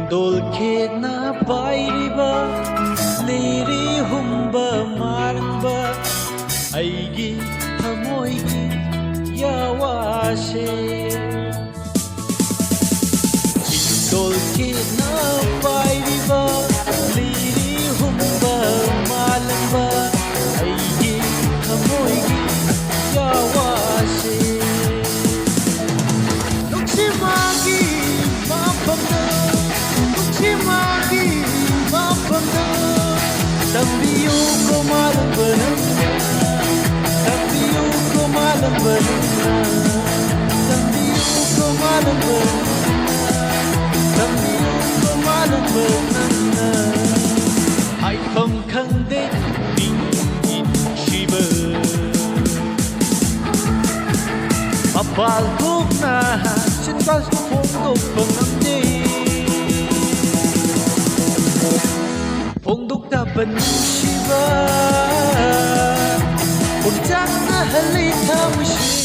ꯍꯤꯡꯗꯣꯜꯈꯦꯠꯅ ꯄꯥꯏꯔꯤꯕ ꯂꯤꯔꯤ ꯍꯨꯝꯕ ꯃꯥꯟꯕ ꯑꯩꯒꯤ ꯊꯃꯣꯏꯒꯤ ꯌꯥꯋꯥꯁꯦ ꯍꯤꯡꯗꯣꯜꯈꯦꯠꯅ ꯄꯥꯏꯔꯤꯕ ꯂꯤꯔꯤ ꯍꯨꯝꯕ ꯃꯥꯟꯕ ꯑꯩꯒꯤ ꯊꯃꯣꯏꯒꯤ ꯌꯥꯋꯥꯁꯦ ꯅꯨꯡꯁꯤꯃꯒꯤ ꯃꯐꯝꯗ ꯅꯨꯡꯁꯤꯃꯒꯤ ꯃꯐꯝꯗ ꯇꯝꯕꯤꯌꯨꯀꯣ ꯃꯥꯂꯪꯕ ꯅꯪꯅ ꯇꯝꯕꯤꯌꯨꯀꯣ ꯃꯥꯂꯪꯕ ꯅꯪꯅ ꯇꯝꯕꯤꯌꯨꯀꯣ ꯃꯥꯂꯪꯕ ꯇꯝꯕꯤꯌꯨꯀꯣ ꯃꯥꯂꯪꯕ ꯅꯪꯅ ꯍꯥꯏꯐꯝ ꯈꯪꯗꯦ ꯅꯤꯡꯒꯤ ꯅꯨꯡꯁꯤꯕ ꯃꯄꯥꯜ ꯊꯣꯛꯅ ꯆꯤꯟꯕꯥꯜꯁꯨ ꯐꯣꯡꯗꯣꯛꯄ ꯉꯝꯗꯦ ꯐꯣꯡꯗꯣꯛꯇꯕ ꯅꯨꯡꯁꯤꯕ ꯄꯣꯡꯆꯥꯛꯅꯍꯜꯂꯤ ꯊꯃꯣꯏꯁꯦ